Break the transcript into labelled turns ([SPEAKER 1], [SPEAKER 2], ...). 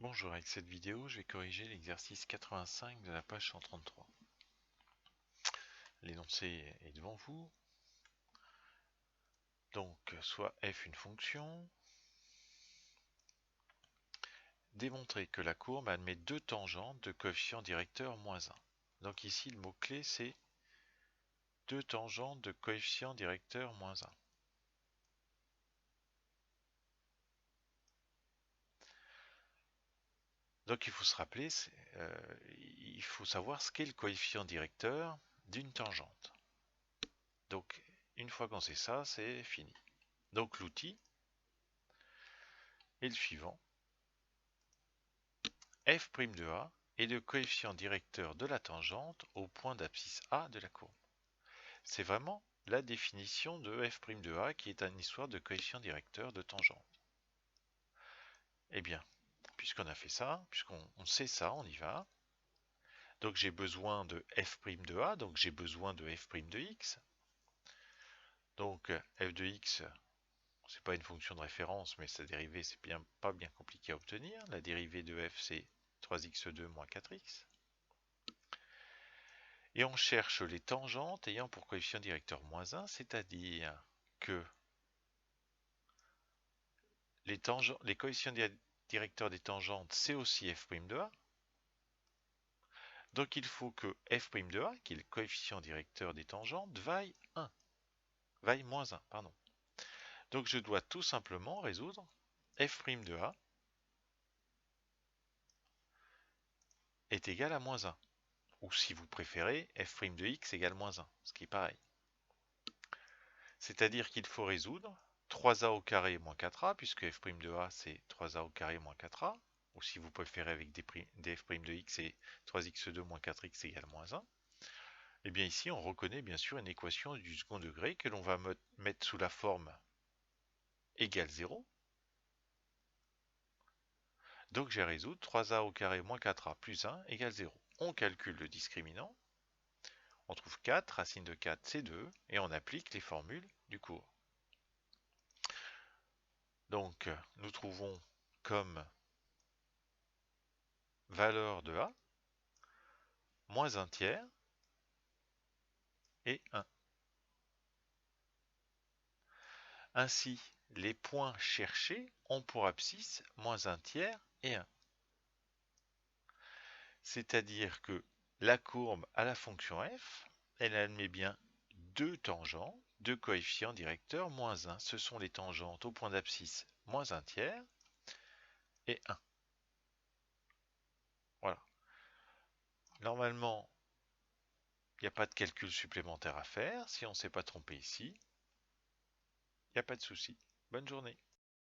[SPEAKER 1] Bonjour, avec cette vidéo, je vais corriger l'exercice 85 de la page 133. L'énoncé est devant vous. Donc, soit f une fonction. Démontrer que la courbe admet deux tangentes de coefficient directeur moins 1. Donc ici, le mot-clé, c'est deux tangentes de coefficient directeur moins 1. Donc il faut se rappeler, il faut savoir ce qu'est le coefficient directeur d'une tangente. Donc une fois qu'on sait ça, c'est fini. Donc l'outil est le suivant. F' de A est le coefficient directeur de la tangente au point d'abscisse A de la courbe. C'est vraiment la définition de F' de A qui est une histoire de coefficient directeur de tangente. Eh bien, puisqu'on a fait ça, puisqu'on sait ça, on y va. Donc j'ai besoin de F' de A, donc j'ai besoin de F' de X. Donc f de x, c'est pas une fonction de référence, mais sa dérivée, c'est pas bien compliqué à obtenir. La dérivée de f, c'est 3x2 moins 4x. Et on cherche les tangentes ayant pour coefficient directeur moins 1, c'est-à-dire que les coefficients directeurs des tangentes, c'est aussi f' de A. Donc il faut que f' de A, qui est le coefficient directeur des tangentes, vaille moins 1. Pardon. Donc je dois tout simplement résoudre f' de A est égal à moins 1. Ou si vous préférez, f' de x égale moins 1, ce qui est pareil. C'est-à-dire qu'il faut résoudre 3a au carré moins 4a, puisque f' de a c'est 3a au carré moins 4a, ou si vous préférez avec des f' de x, c'est 3x2 moins 4x égale moins 1. Et bien ici, on reconnaît bien sûr une équation du second degré que l'on va mettre sous la forme égale 0. Donc j'ai à résoudre 3a au carré moins 4a plus 1 égale 0. On calcule le discriminant. On trouve 4, racine de 4 c'est 2, et on applique les formules du cours. Donc nous trouvons comme valeur de A moins 1 tiers et 1. Ainsi, les points cherchés ont pour abscisse moins 1 tiers et 1. C'est-à-dire que la courbe à la fonction f, elle admet bien deux tangentes, deux coefficients directeurs moins 1. Ce sont les tangentes au point d'abscisse moins 1 tiers et 1. Voilà. Normalement, il n'y a pas de calcul supplémentaire à faire. Si on ne s'est pas trompé ici, il n'y a pas de souci. Bonne journée.